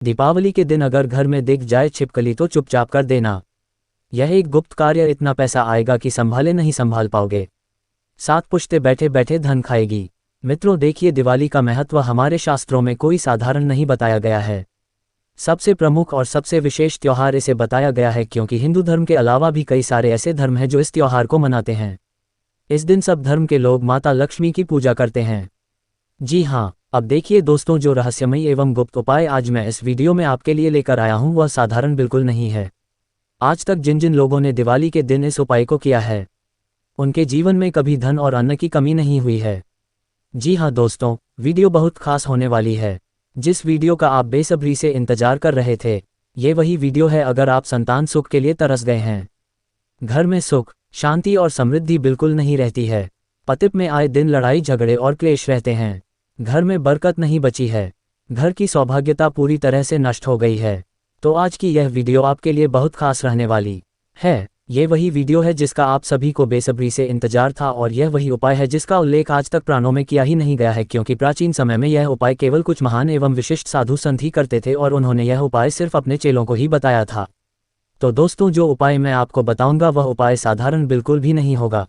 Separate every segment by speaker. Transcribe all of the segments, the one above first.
Speaker 1: दीपावली के दिन अगर घर में दिख जाए छिपकली तो चुपचाप कर देना। यह एक गुप्त कार्य, इतना पैसा आएगा कि संभाले नहीं संभाल पाओगे। 7 पुश्ते बैठे बैठे धन खाएगी। मित्रों देखिए, दिवाली का महत्व हमारे शास्त्रों में कोई साधारण नहीं बताया गया है। सबसे प्रमुख और सबसे विशेष त्योहार इसे बताया गया है क्योंकि हिंदू धर्म के अलावा भी कई सारे ऐसे धर्म हैं जो इस त्योहार को मनाते हैं। इस दिन सब धर्म के लोग माता लक्ष्मी की पूजा करते हैं। जी हाँ, अब देखिए दोस्तों, जो रहस्यमयी एवं गुप्त उपाय आज मैं इस वीडियो में आपके लिए लेकर आया हूँ वह साधारण बिल्कुल नहीं है। आज तक जिन जिन लोगों ने दिवाली के दिन इस उपाय को किया है उनके जीवन में कभी धन और अन्न की कमी नहीं हुई है। जी हाँ दोस्तों, वीडियो बहुत खास होने वाली है। जिस वीडियो का आप बेसब्री से इंतजार कर रहे थे, ये वही वीडियो है अगर आप संतान सुख के लिए तरस गए हैं। घर में सुख, शांति और समृद्धि बिल्कुल नहीं रहती है। पतित में आए दिन लड़ाई झगड़े और क्लेश रहते हैं। घर में बरकत नहीं बची है। घर की सौभाग्यता पूरी तरह से नष्ट हो गई है। तो आज की यह वीडियो आपके लिए बहुत खास रहने वाली है। ये वही वीडियो है जिसका आप सभी को बेसब्री से इंतजार था और यह वही उपाय है जिसका उल्लेख आज तक पुराणों में किया ही नहीं गया है, क्योंकि प्राचीन समय में यह उपाय केवल कुछ महान एवं विशिष्ट साधु संत ही करते थे और उन्होंने यह उपाय सिर्फ अपने चेलों को ही बताया था। तो दोस्तों, जो उपाय मैं आपको बताऊंगा वह उपाय साधारण बिल्कुल भी नहीं होगा।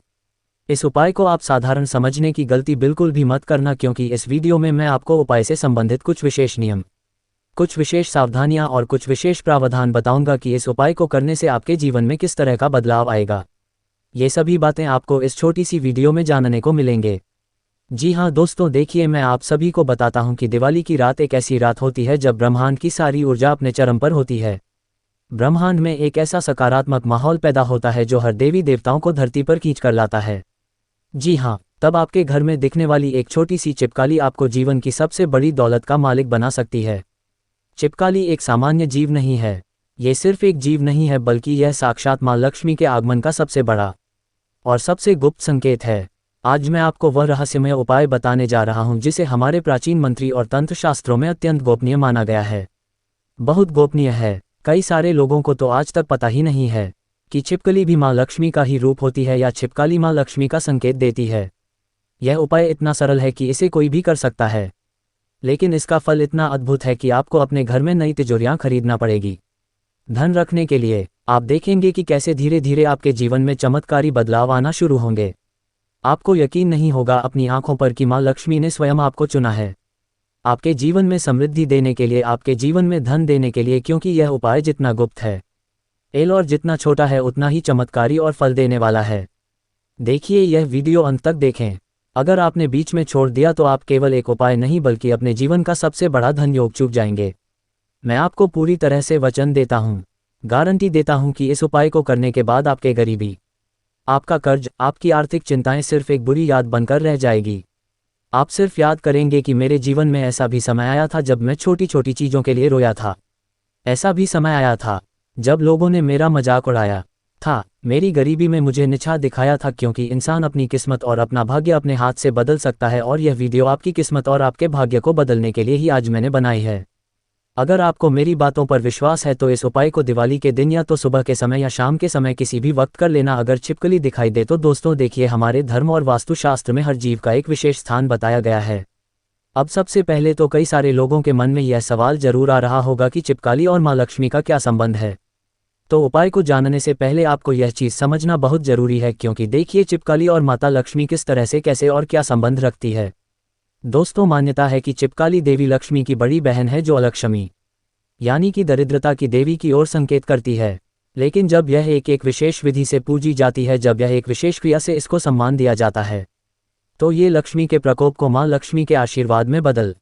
Speaker 1: इस उपाय को आप साधारण समझने की गलती बिल्कुल भी मत करना, क्योंकि इस वीडियो में मैं आपको उपाय से संबंधित कुछ विशेष नियम, कुछ विशेष सावधानियां और कुछ विशेष प्रावधान बताऊंगा कि इस उपाय को करने से आपके जीवन में किस तरह का बदलाव आएगा। ये सभी बातें आपको इस छोटी सी वीडियो में जानने को मिलेंगे। जी हाँ दोस्तों, देखिए मैं आप सभी को बताता हूं कि दिवाली की रात एक ऐसी रात होती है जब ब्रह्मांड की सारी ऊर्जा अपने चरम पर होती है। ब्रह्मांड में एक ऐसा सकारात्मक माहौल पैदा होता है जो हर देवी देवताओं को धरती पर खींच कर लाता है। जी हाँ, तब आपके घर में दिखने वाली एक छोटी सी छिपकली आपको जीवन की सबसे बड़ी दौलत का मालिक बना सकती है। छिपकली एक सामान्य जीव नहीं है। ये सिर्फ एक जीव नहीं है, बल्कि यह साक्षात मां लक्ष्मी के आगमन का सबसे बड़ा और सबसे गुप्त संकेत है। आज मैं आपको वह रहस्यमय उपाय बताने जा रहा हूं जिसे हमारे प्राचीन मंत्री और तंत्र शास्त्रों में अत्यंत गोपनीय माना गया है। बहुत गोपनीय है। कई सारे लोगों को तो आज तक पता ही नहीं है कि छिपकली भी मां लक्ष्मी का ही रूप होती है या छिपकली मां लक्ष्मी का संकेत देती है। यह उपाय इतना सरल है कि इसे कोई भी कर सकता है, लेकिन इसका फल इतना अद्भुत है कि आपको अपने घर में नई तिजोरियां खरीदना पड़ेगी धन रखने के लिए। आप देखेंगे कि कैसे धीरे धीरे आपके जीवन में चमत्कारी बदलाव आना शुरू होंगे। आपको यकीन नहीं होगा अपनी आंखों पर कि मां लक्ष्मी ने स्वयं आपको चुना है आपके जीवन में समृद्धि देने के लिए, आपके जीवन में धन देने के लिए, क्योंकि यह उपाय जितना गुप्त है एल और जितना छोटा है उतना ही चमत्कारी और फल देने वाला है। देखिए, यह वीडियो अंत तक देखें। अगर आपने बीच में छोड़ दिया तो आप केवल एक उपाय नहीं बल्कि अपने जीवन का सबसे बड़ा धन योग चूक जाएंगे। मैं आपको पूरी तरह से वचन देता हूँ, गारंटी देता हूँ कि इस उपाय को करने के बाद आपके गरीबी, आपका कर्ज, आपकी आर्थिक चिंताएं सिर्फ एक बुरी याद बनकर रह जाएगी। आप सिर्फ याद करेंगे कि मेरे जीवन में ऐसा भी समय आया था जब मैं छोटी छोटी चीज़ों के लिए रोया था। ऐसा भी समय आया था जब लोगों ने मेरा मजाक उड़ाया था, मेरी गरीबी में मुझे निछा दिखाया था, क्योंकि इंसान अपनी किस्मत और अपना भाग्य अपने हाथ से बदल सकता है और यह वीडियो आपकी किस्मत और आपके भाग्य को बदलने के लिए ही आज मैंने बनाई है। अगर आपको मेरी बातों पर विश्वास है तो इस उपाय को दिवाली के दिन या तो सुबह के समय या शाम के समय किसी भी वक्त कर लेना। अगर छिपकली दिखाई दे तो दोस्तों देखिए, हमारे धर्म और वास्तुशास्त्र में हर जीव का एक विशेष स्थान बताया गया है। अब सबसे पहले तो कई सारे लोगों के मन में यह सवाल जरूर आ रहा होगा कि छिपकली और मां लक्ष्मी का क्या संबंध है। तो उपाय को जानने से पहले आपको यह चीज़ समझना बहुत जरूरी है, क्योंकि देखिए छिपकली और माता लक्ष्मी किस तरह से, कैसे और क्या संबंध रखती है। दोस्तों, मान्यता है कि छिपकली देवी लक्ष्मी की बड़ी बहन है जो अलक्ष्मी यानी कि दरिद्रता की देवी की ओर संकेत करती है। लेकिन जब यह एक विशेष विधि से पूजी जाती है, जब यह एक विशेष क्रिया से इसको सम्मान दिया जाता है, तो ये लक्ष्मी के प्रकोप को मां लक्ष्मी के आशीर्वाद में बदल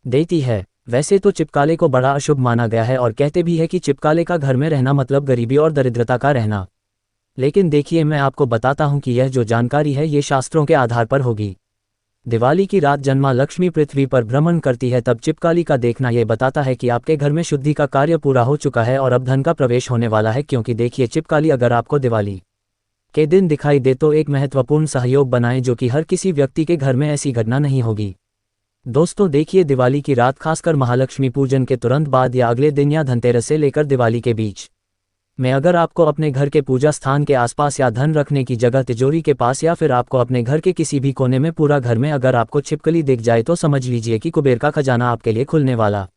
Speaker 1: देती है। वैसे तो छिपकली को बड़ा अशुभ माना गया है और कहते भी है कि छिपकली का घर में रहना मतलब गरीबी और दरिद्रता का रहना। लेकिन देखिए, मैं आपको बताता हूं कि यह जो जानकारी है ये शास्त्रों के आधार पर होगी। दिवाली की रात जब मां लक्ष्मी पृथ्वी पर भ्रमण करती है तब छिपकली का देखना ये बताता है कि आपके घर में शुद्धि का कार्य पूरा हो चुका है और अब धन का प्रवेश होने वाला है। क्योंकि देखिए, छिपकली अगर आपको दिवाली के दिन दिखाई दे तो एक महत्वपूर्ण सहयोग बनाएं, जो कि हर किसी व्यक्ति के घर में ऐसी घटना नहीं होगी। दोस्तों देखिए, दिवाली की रात खासकर महालक्ष्मी पूजन के तुरंत बाद या अगले दिन या धनतेरस से लेकर दिवाली के बीच में अगर आपको अपने घर के पूजा स्थान के आसपास या धन रखने की जगह तिजोरी के पास या फिर आपको अपने घर के किसी भी कोने में पूरा घर में अगर आपको छिपकली दिख जाए तो समझ लीजिए कि कुबेर का खजाना आपके लिए खुलने वाला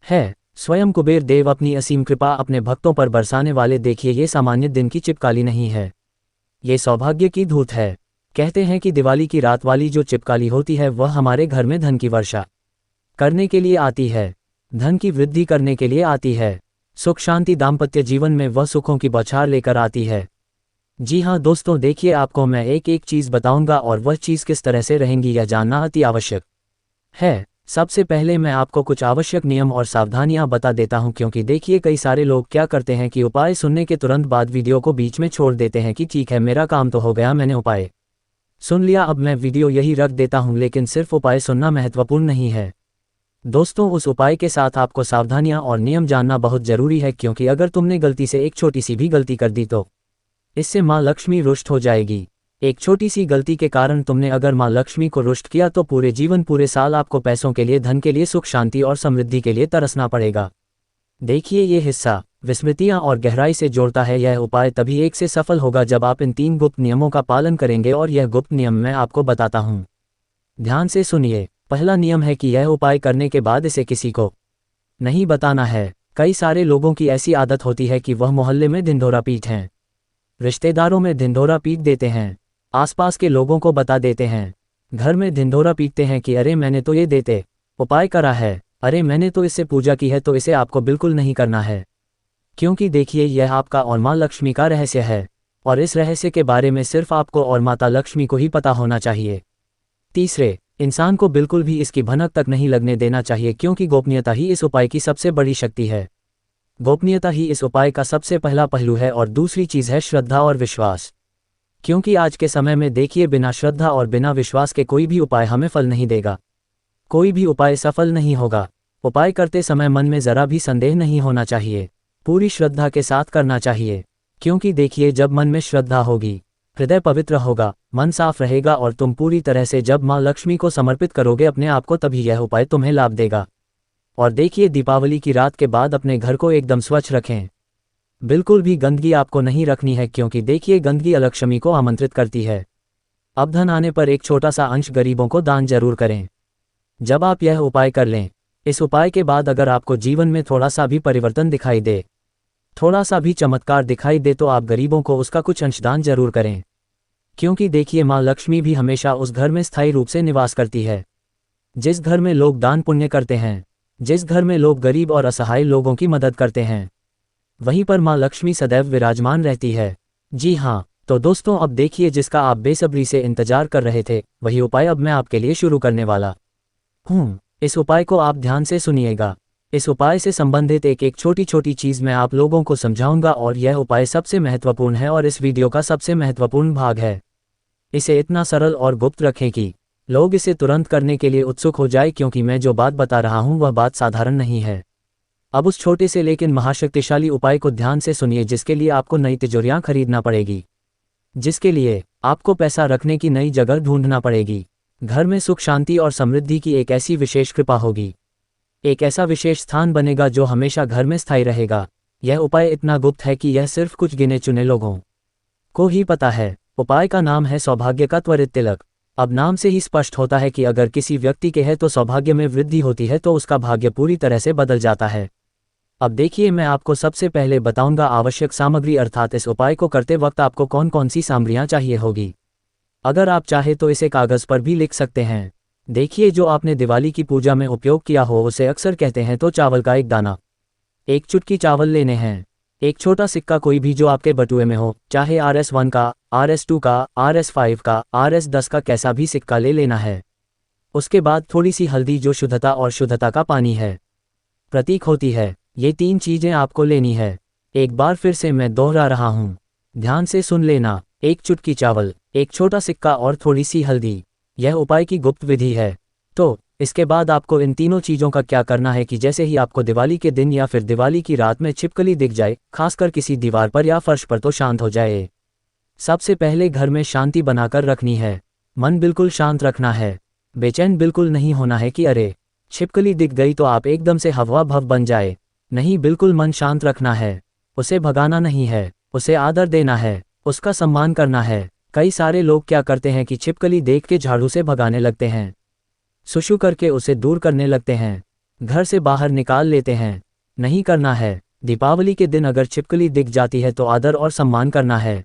Speaker 1: है। स्वयं कुबेर देव अपनी असीम कृपा अपने भक्तों पर बरसाने वाले। देखिए, ये सामान्य दिन की चिपकाली नहीं है, ये सौभाग्य की धूत है। कहते हैं कि दिवाली की रात वाली जो चिपकाली होती है वह हमारे घर में धन की वर्षा करने के लिए आती है, धन की वृद्धि करने के लिए आती है, सुख शांति दाम्पत्य जीवन में वह सुखों की बौछार लेकर आती है। जी हाँ दोस्तों, देखिए आपको मैं एक एक चीज़ बताऊंगा और वह चीज़ किस तरह से रहेंगी यह जानना अति आवश्यक है। सबसे पहले मैं आपको कुछ आवश्यक नियम और सावधानियां बता देता हूं, क्योंकि देखिए कई सारे लोग क्या करते हैं कि उपाय सुनने के तुरंत बाद वीडियो को बीच में छोड़ देते हैं कि ठीक है मेरा काम तो हो गया, मैंने उपाय सुन लिया, अब मैं वीडियो यही रख देता हूं। लेकिन सिर्फ उपाय सुनना महत्वपूर्ण नहीं है दोस्तों, उस उपाय के साथ आपको सावधानियां और नियम जानना बहुत जरूरी है, क्योंकि अगर तुमने गलती से एक छोटी सी भी गलती कर दी तो इससे माँ लक्ष्मी रुष्ट हो जाएगी। एक छोटी सी गलती के कारण तुमने अगर माँ लक्ष्मी को रुष्ट किया तो पूरे जीवन पूरे साल आपको पैसों के लिए, धन के लिए, सुख शांति और समृद्धि के लिए तरसना पड़ेगा। देखिए ये हिस्सा विस्मृतियां और गहराई से जोड़ता है। यह उपाय तभी एक से सफल होगा जब आप इन 3 गुप्त नियमों का पालन करेंगे, और यह गुप्त नियम मैं आपको बताता हूँ, ध्यान से सुनिए। पहला नियम है कि यह उपाय करने के बाद इसे किसी को नहीं बताना है। कई सारे लोगों की ऐसी आदत होती है कि वह मोहल्ले में ढिंढोरा पीट हैं, रिश्तेदारों में ढिंढोरा पीट देते हैं, आसपास के लोगों को बता देते हैं, घर में ढिंढोरा पीटते हैं कि अरे मैंने तो ये देते उपाय करा है, अरे मैंने तो इससे पूजा की है, तो इसे आपको बिल्कुल नहीं करना है। क्योंकि देखिए यह आपका और माँ लक्ष्मी का रहस्य है, और इस रहस्य के बारे में सिर्फ आपको और माता लक्ष्मी को ही पता होना चाहिए। तीसरे, इंसान को बिल्कुल भी इसकी भनक तक नहीं लगने देना चाहिए, क्योंकि गोपनीयता ही इस उपाय की सबसे बड़ी शक्ति है। गोपनीयता ही इस उपाय का सबसे पहला पहलू है। और दूसरी चीज़ है श्रद्धा और विश्वास, क्योंकि आज के समय में देखिए बिना श्रद्धा और बिना विश्वास के कोई भी उपाय हमें फल नहीं देगा, कोई भी उपाय सफल नहीं होगा। उपाय करते समय मन में ज़रा भी संदेह नहीं होना चाहिए, पूरी श्रद्धा के साथ करना चाहिए। क्योंकि देखिए जब मन में श्रद्धा होगी, हृदय पवित्र होगा, मन साफ रहेगा और तुम पूरी तरह से जब माँ लक्ष्मी को समर्पित करोगे अपने आप को, तभी यह उपाय तुम्हें लाभ देगा। और देखिए दीपावली की रात के बाद अपने घर को एकदम स्वच्छ रखें, बिल्कुल भी गंदगी आपको नहीं रखनी है, क्योंकि देखिए गंदगी अलक्ष्मी को आमंत्रित करती है। अब धन आने पर एक छोटा सा अंश गरीबों को दान जरूर करें। जब आप यह उपाय कर लें, इस उपाय के बाद अगर आपको जीवन में थोड़ा सा भी परिवर्तन दिखाई दे, थोड़ा सा भी चमत्कार दिखाई दे, तो आप गरीबों को उसका कुछ अंशदान जरूर करें। क्योंकि देखिए माँ लक्ष्मी भी हमेशा उस घर में स्थायी रूप से निवास करती है जिस घर में लोग दान पुण्य करते हैं, जिस घर में लोग गरीब और असहाय लोगों की मदद करते हैं, वहीं पर माँ लक्ष्मी सदैव विराजमान रहती है। जी हाँ, तो दोस्तों अब देखिए जिसका आप बेसब्री से इंतजार कर रहे थे, वही उपाय अब मैं आपके लिए शुरू करने वाला हूँ। इस उपाय को आप ध्यान से सुनिएगा। इस उपाय से संबंधित एक एक छोटी छोटी चीज़ मैं आप लोगों को समझाऊंगा, और यह उपाय सबसे महत्वपूर्ण है और इस वीडियो का सबसे महत्वपूर्ण भाग है। इसे इतना सरल और गुप्त रखें कि लोग इसे तुरंत करने के लिए उत्सुक हो जाए, क्योंकि मैं जो बात बता रहा हूँ वह बात साधारण नहीं है। अब उस छोटे से लेकिन महाशक्तिशाली उपाय को ध्यान से सुनिए, जिसके लिए आपको नई तिजोरियां खरीदना पड़ेगी, जिसके लिए आपको पैसा रखने की नई जगह ढूंढना पड़ेगी, घर में सुख शांति और समृद्धि की एक ऐसी विशेष कृपा होगी, एक ऐसा विशेष स्थान बनेगा जो हमेशा घर में स्थायी रहेगा। यह उपाय इतना गुप्त है कि यह सिर्फ कुछ गिने चुने लोगों को ही पता है। उपाय का नाम है सौभाग्य का त्वरित तिलक। अब नाम से ही स्पष्ट होता है कि अगर किसी व्यक्ति के है तो सौभाग्य में वृद्धि होती है, तो उसका भाग्य पूरी तरह से बदल जाता है। अब देखिए मैं आपको सबसे पहले बताऊंगा आवश्यक सामग्री, अर्थात इस उपाय को करते वक्त आपको कौन कौन सी सामग्रियां चाहिए होगी। अगर आप चाहे तो इसे कागज पर भी लिख सकते हैं। देखिए जो आपने दिवाली की पूजा में उपयोग किया हो उसे अक्सर कहते हैं तो चावल का एक दाना, एक चुटकी चावल लेने हैं, एक छोटा सिक्का कोई भी जो आपके बटुए में हो, चाहे RS1 का, RS2 का, RS5 का, RS10 का, कैसा भी सिक्का ले लेना है। उसके बाद थोड़ी सी हल्दी जो शुद्धता और शुद्धता का पानी है, प्रतीक होती है। ये 3 चीजें आपको लेनी है। एक बार फिर से मैं दोहरा रहा हूँ, ध्यान से सुन लेना। एक चुटकी चावल, एक छोटा सिक्का और थोड़ी सी हल्दी। यह उपाय की गुप्त विधि है। तो इसके बाद आपको इन तीनों चीज़ों का क्या करना है कि जैसे ही आपको दिवाली के दिन या फिर दिवाली की रात में छिपकली दिख जाए, खासकर किसी दीवार पर या फर्श पर, तो शांत हो जाए। सबसे पहले घर में शांति बनाकर रखनी है, मन बिल्कुल शांत रखना है, बेचैन बिल्कुल नहीं होना है कि अरे छिपकली दिख गई तो आप एकदम से हवा भव बन जाए। नहीं, बिल्कुल मन शांत रखना है, उसे भगाना नहीं है, उसे आदर देना है, उसका सम्मान करना है। कई सारे लोग क्या करते हैं कि छिपकली देख के झाड़ू से भगाने लगते हैं, सुशु करके उसे दूर करने लगते हैं, घर से बाहर निकाल लेते हैं। नहीं करना है। दीपावली के दिन अगर छिपकली दिख जाती है तो आदर और सम्मान करना है,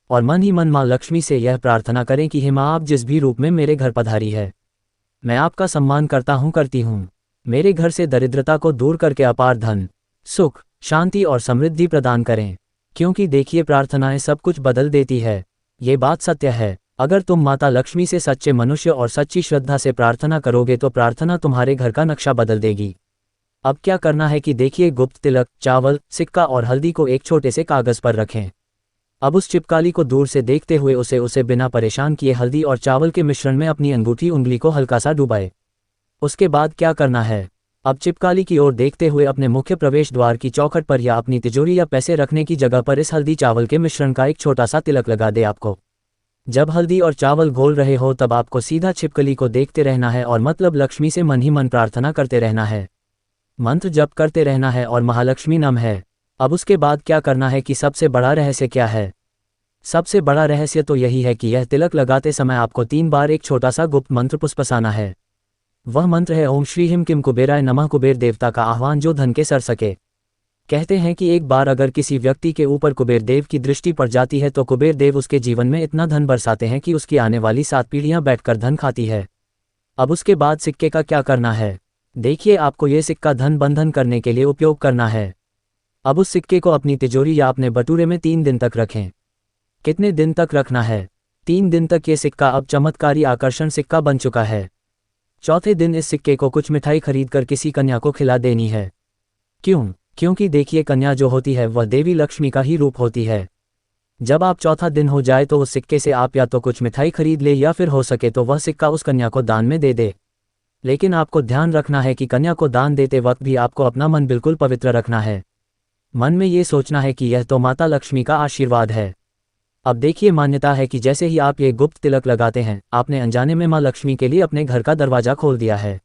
Speaker 1: और मन ही मन माँ लक्ष्मी से यह प्रार्थना करें कि हे माँ, आप जिस भी रूप में मेरे घर पधारी है, मैं आपका सम्मान करता हूँ, करती हूँ। मेरे घर से दरिद्रता को दूर करके अपार धन, सुख, शांति और समृद्धि प्रदान करें, क्योंकि देखिए प्रार्थनाएं सब कुछ बदल देती है। ये बात सत्य है। अगर तुम माता लक्ष्मी से सच्चे मनुष्य और सच्ची श्रद्धा से प्रार्थना करोगे तो प्रार्थना तुम्हारे घर का नक्शा बदल देगी। अब क्या करना है कि देखिए, गुप्त तिलक, चावल, सिक्का और हल्दी को एक छोटे से कागज पर रखें। अब उस छिपकली को दूर से देखते हुए उसे बिना परेशान किए हल्दी और चावल के मिश्रण में अपनी अंगूठी उंगली को हल्का सा डुबाए। उसके बाद क्या करना है? अब छिपकली की ओर देखते हुए अपने मुख्य प्रवेश द्वार की चौखट पर या अपनी तिजोरी या पैसे रखने की जगह पर इस हल्दी चावल के मिश्रण का एक छोटा सा तिलक लगा दे। आपको जब हल्दी और चावल घोल रहे हो तब आपको सीधा छिपकली को देखते रहना है और मतलब लक्ष्मी से मन ही मन प्रार्थना करते रहना है, मंत्र जप करते रहना है और महालक्ष्मी नम है। अब उसके बाद क्या करना है कि सबसे बड़ा रहस्य क्या है? सबसे बड़ा रहस्य तो यही है कि यह तिलक लगाते समय आपको 3 बार एक छोटा सा गुप्त मंत्र पुष्पसाना है। वह मंत्र है ओम श्री हिम किम कुबेराय नमः। कुबेर देवता का आह्वान जो धन के सर सके। कहते हैं कि एक बार अगर किसी व्यक्ति के ऊपर कुबेर देव की दृष्टि पड़ जाती है तो कुबेर देव उसके जीवन में इतना धन बरसाते हैं कि उसकी आने वाली 7 पीढ़ियां बैठकर धन खाती है। अब उसके बाद सिक्के का क्या करना है? देखिए, आपको ये सिक्का धन बंधन करने के लिए उपयोग करना है। अब उस सिक्के को अपनी तिजोरी या अपने बटुरे में 3 दिन तक रखें। कितने दिन तक रखना है? 3 दिन तक। ये सिक्का अब चमत्कारी आकर्षण सिक्का बन चुका है। चौथे दिन इस सिक्के को कुछ मिठाई खरीदकर किसी कन्या को खिला देनी है। क्यों? क्योंकि देखिए, कन्या जो होती है वह देवी लक्ष्मी का ही रूप होती है। जब आप चौथा दिन हो जाए तो उस सिक्के से आप या तो कुछ मिठाई खरीद ले या फिर हो सके तो वह सिक्का उस कन्या को दान में दे दे। लेकिन आपको ध्यान रखना है कि कन्या को दान देते वक्त भी आपको अपना मन बिल्कुल पवित्र रखना है। मन में ये सोचना है कि यह तो माता लक्ष्मी का आशीर्वाद है। अब देखिए, मान्यता है कि जैसे ही आप ये गुप्त तिलक लगाते हैं, आपने अनजाने में माँ लक्ष्मी के लिए अपने घर का दरवाजा खोल दिया है।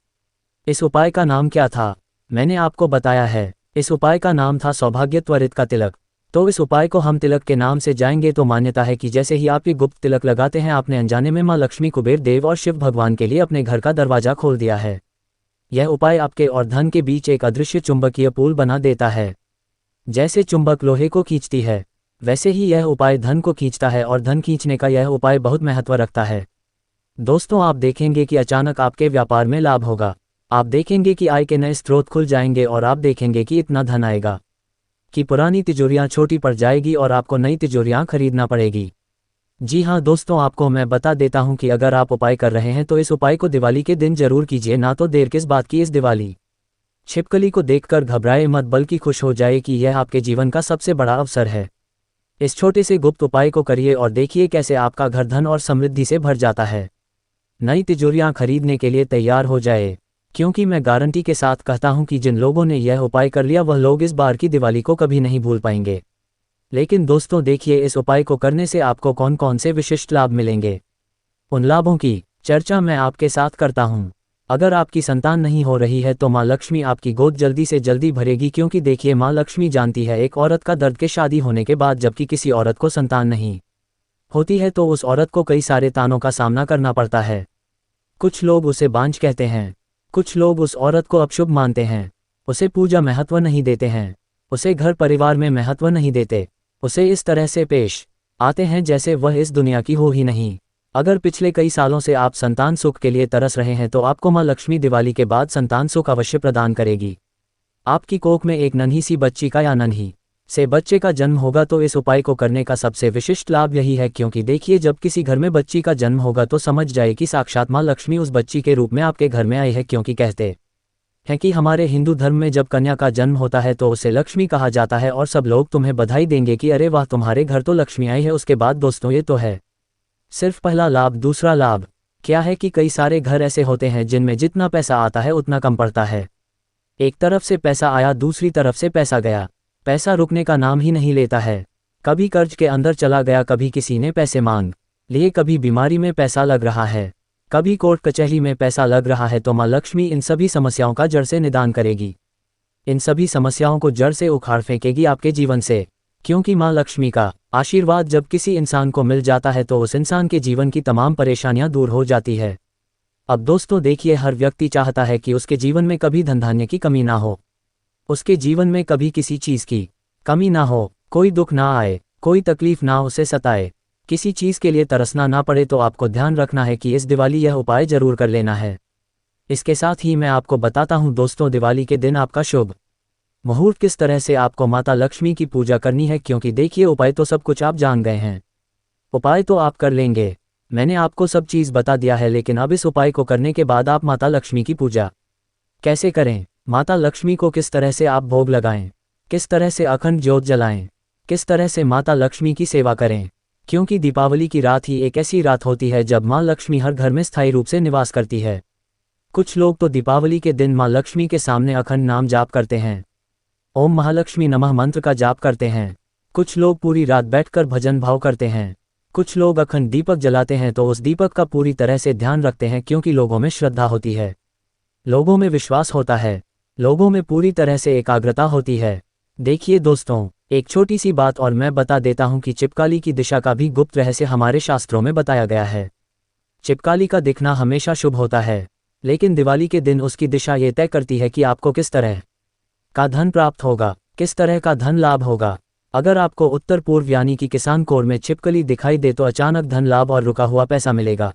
Speaker 1: इस उपाय का नाम क्या था? मैंने आपको बताया है। इस उपाय का नाम था सौभाग्य त्वरित का तिलक। तो इस उपाय को हम तिलक के नाम से जाएंगे तो मान्यता है कि जैसे ही आप ये गुप्त तिलक लगाते हैं, आपने अनजाने में माँ लक्ष्मी, कुबेर देव और शिव भगवान के लिए अपने घर का दरवाजा खोल दिया है। यह उपाय आपके और धन के बीच एक अदृश्य चुंबकीय पुल बना देता है। जैसे चुंबक लोहे को खींचती है, वैसे ही यह उपाय धन को खींचता है और धन खींचने का यह उपाय बहुत महत्व रखता है। दोस्तों, आप देखेंगे कि अचानक आपके व्यापार में लाभ होगा। आप देखेंगे कि आय के नए स्रोत खुल जाएंगे और आप देखेंगे कि इतना धन आएगा कि पुरानी तिजोरियां छोटी पड़ जाएगी और आपको नई तिजोरियां खरीदना पड़ेगी। जी हाँ दोस्तों, आपको मैं बता देता हूं कि अगर आप उपाय कर रहे हैं तो इस उपाय को दिवाली के दिन जरूर कीजिए, ना तो देर किस बात की। इस दिवाली छिपकली को देखकर घबराए मत, बल्कि खुश हो जाए कि यह आपके जीवन का सबसे बड़ा अवसर है। इस छोटे से गुप्त उपाय को करिए और देखिए कैसे आपका घर धन और समृद्धि से भर जाता है। नई तिजोरियां खरीदने के लिए तैयार हो जाए, क्योंकि मैं गारंटी के साथ कहता हूं कि जिन लोगों ने यह उपाय कर लिया वह लोग इस बार की दिवाली को कभी नहीं भूल पाएंगे। लेकिन दोस्तों देखिए, इस उपाय को करने से आपको कौन कौन से विशिष्ट लाभ मिलेंगे, उन लाभों की चर्चा मैं आपके साथ करता हूं। अगर आपकी संतान नहीं हो रही है तो माँ लक्ष्मी आपकी गोद जल्दी से जल्दी भरेगी, क्योंकि देखिए, माँ लक्ष्मी जानती है एक औरत का दर्द के शादी होने के बाद। जबकि किसी औरत को संतान नहीं होती है तो उस औरत को कई सारे तानों का सामना करना पड़ता है। कुछ लोग उसे बांझ कहते हैं, कुछ लोग उस औरत को अपशुभ मानते हैं, उसे पूजा महत्व नहीं देते हैं, उसे घर परिवार में महत्व नहीं देते, उसे इस तरह से पेश आते हैं जैसे वह इस दुनिया की हो ही नहीं। अगर पिछले कई सालों से आप संतान सुख के लिए तरस रहे हैं तो आपको माँ लक्ष्मी दिवाली के बाद संतान सुख अवश्य प्रदान करेगी। आपकी कोख में एक नन्ही सी बच्ची का या नन्ही से बच्चे का जन्म होगा तो इस उपाय को करने का सबसे विशिष्ट लाभ यही है, क्योंकि देखिए, जब किसी घर में बच्ची का जन्म होगा तो समझ जाए कि साक्षात माँ लक्ष्मी उस बच्ची के रूप में आपके घर में आई है। क्योंकि कहते हैं कि हमारे हिंदू धर्म में जब कन्या का जन्म होता है तो उसे लक्ष्मी कहा जाता है और सब लोग तुम्हें बधाई देंगे कि अरे वाह, तुम्हारे घर तो लक्ष्मी आई है। उसके बाद दोस्तों, ये तो है सिर्फ पहला लाभ। दूसरा लाभ क्या है कि कई सारे घर ऐसे होते हैं जिनमें जितना पैसा आता है उतना कम पड़ता है। एक तरफ से पैसा आया, दूसरी तरफ से पैसा गया, पैसा रुकने का नाम ही नहीं लेता है। कभी कर्ज के अंदर चला गया, कभी किसी ने पैसे मांग लिए, कभी बीमारी में पैसा लग रहा है, कभी कोर्ट कचहरी में पैसा लग रहा है। तो माँ लक्ष्मी इन सभी समस्याओं का जड़ से निदान करेगी, इन सभी समस्याओं को जड़ से उखाड़ फेंकेगी आपके जीवन से। क्योंकि माँ लक्ष्मी का आशीर्वाद जब किसी इंसान को मिल जाता है तो उस इंसान के जीवन की तमाम परेशानियां दूर हो जाती है। अब दोस्तों देखिए, हर व्यक्ति चाहता है कि उसके जीवन में कभी धन धान्य की कमी ना हो। उसके जीवन में कभी किसी चीज़ की कमी ना हो, कोई दुख ना आए, कोई तकलीफ ना उसे सताए, किसी चीज़ के लिए तरसना ना पड़े, तो आपको ध्यान रखना है कि इस दिवाली यह उपाय जरूर कर लेना है। इसके साथ ही मैं आपको बताता हूँ दोस्तों, दिवाली के दिन आपका शुभ मुहूर्त किस तरह से आपको माता लक्ष्मी की पूजा करनी है, क्योंकि देखिए उपाय तो सब कुछ आप जान गए हैं, उपाय तो आप कर लेंगे, मैंने आपको सब चीज़ बता दिया है, लेकिन अब इस उपाय को करने के बाद आप माता लक्ष्मी की पूजा कैसे करें, माता लक्ष्मी को किस तरह से आप भोग लगाएं, किस तरह से अखंड ज्योत जलाएं, किस तरह से माता लक्ष्मी की सेवा करें, क्योंकि दीपावली की रात ही एक ऐसी रात होती है जब माँ लक्ष्मी हर घर में स्थायी रूप से निवास करती है। कुछ लोग तो दीपावली के दिन माँ लक्ष्मी के सामने अखंड नाम जाप करते हैं, ओम महालक्ष्मी नमः मंत्र का जाप करते हैं, कुछ लोग पूरी रात बैठकर भजन भाव करते हैं, कुछ लोग अखंड दीपक जलाते हैं, तो उस दीपक का पूरी तरह से ध्यान रखते हैं, क्योंकि लोगों में श्रद्धा होती है, लोगों में विश्वास होता है, लोगों में पूरी तरह से एकाग्रता होती है। देखिए दोस्तों, एक छोटी सी बात और मैं बता देता हूं कि छिपकली की दिशा का भी गुप्त रहस्य हमारे शास्त्रों में बताया गया है। छिपकली का दिखना हमेशा शुभ होता है, लेकिन दिवाली के दिन उसकी दिशा ये तय करती है कि आपको किस तरह का धन प्राप्त होगा, किस तरह का धन लाभ होगा। अगर आपको उत्तर पूर्व यानी कि किसान कोर में छिपकली दिखाई दे तो अचानक धन लाभ और रुका हुआ पैसा मिलेगा।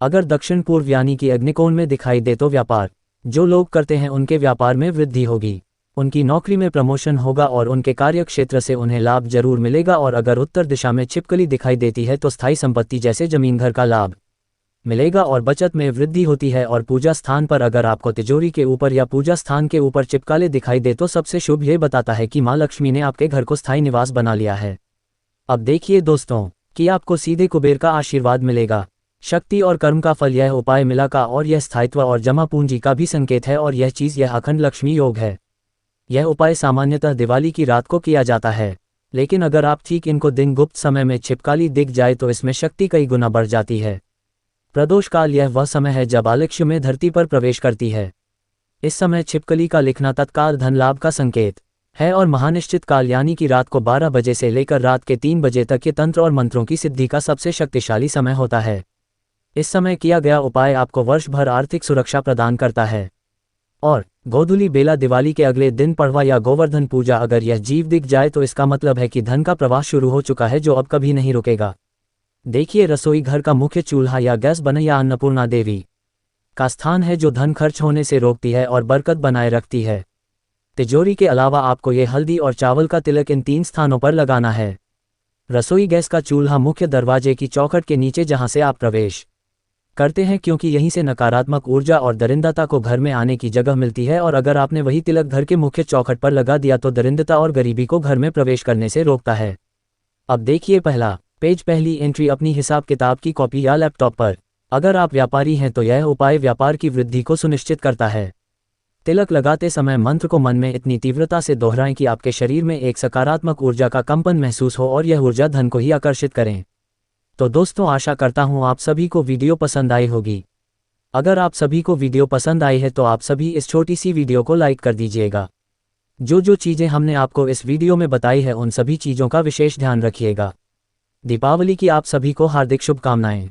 Speaker 1: अगर दक्षिण पूर्व यानी कि अग्निकोण में दिखाई दे तो व्यापार जो लोग करते हैं उनके व्यापार में वृद्धि होगी, उनकी नौकरी में प्रमोशन होगा और उनके कार्य क्षेत्र से उन्हें लाभ जरूर मिलेगा। और अगर उत्तर दिशा में छिपकली दिखाई देती है तो स्थायी संपत्ति जैसे जमीन घर का लाभ मिलेगा और बचत में वृद्धि होती है। और पूजा स्थान पर अगर आपको तिजोरी के ऊपर या पूजा स्थान के ऊपर छिपकली दिखाई दे तो सबसे शुभ ये बताता है कि माँ लक्ष्मी ने आपके घर को स्थायी निवास बना लिया है। अब देखिए दोस्तों कि आपको सीधे कुबेर का आशीर्वाद मिलेगा, शक्ति और कर्म का फल यह उपाय मिला का, और यह स्थायित्व और जमा पूंजी का भी संकेत है, और यह अखंड लक्ष्मी योग है। यह उपाय सामान्यतः दिवाली की रात को किया जाता है, लेकिन अगर आप ठीक इनको दिन गुप्त समय में छिपकली दिख जाए तो इसमें शक्ति कई गुना बढ़ जाती है। प्रदोष काल यह वह समय है जब आलक्ष्य में धरती पर प्रवेश करती है। इस समय छिपकली का लिखना तत्काल धन लाभ का संकेत है। और महानिश्चित काल यानी कि रात को 12 बजे से लेकर रात के 3 बजे तक ये तंत्र और मंत्रों की सिद्धि का सबसे शक्तिशाली समय होता है। इस समय किया गया उपाय आपको वर्ष भर आर्थिक सुरक्षा प्रदान करता है। और गोधूली बेला दिवाली के अगले दिन पड़वा या गोवर्धन पूजा अगर यह जीव दिख जाए तो इसका मतलब है कि धन का प्रवाह शुरू हो चुका है, जो अब कभी नहीं रुकेगा। देखिए, रसोई घर का मुख्य चूल्हा या गैस बनैया अन्नपूर्णा देवी का स्थान है, जो धन खर्च होने से रोकती है और बरकत बनाए रखती है। तिजोरी के अलावा आपको ये हल्दी और चावल का तिलक इन 3 स्थानों पर लगाना है। रसोई गैस का चूल्हा मुख्य दरवाजे की चौखट के नीचे, जहां से आप प्रवेश करते हैं, क्योंकि यहीं से नकारात्मक ऊर्जा और दरिंदता को घर में आने की जगह मिलती है। और अगर आपने वही तिलक घर के मुख्य चौखट पर लगा दिया तो दरिंदता और गरीबी को घर में प्रवेश करने से रोकता है। अब देखिए पहला पेज, पहली एंट्री अपनी हिसाब किताब की कॉपी या लैपटॉप पर। अगर आप व्यापारी हैं तो यह उपाय व्यापार की वृद्धि को सुनिश्चित करता है। तिलक लगाते समय मंत्र को मन में इतनी तीव्रता से दोहराएं कि आपके शरीर में एक सकारात्मक ऊर्जा का कंपन महसूस हो और यह ऊर्जा धन को ही आकर्षित करें। तो दोस्तों, आशा करता हूँ आप सभी को वीडियो पसंद आई होगी। अगर आप सभी को वीडियो पसंद आई है तो आप सभी इस छोटी सी वीडियो को लाइक कर दीजिएगा। जो चीज़ें हमने आपको इस वीडियो में बताई है उन सभी चीज़ों का विशेष ध्यान रखिएगा। दीपावली की आप सभी को हार्दिक शुभकामनाएं।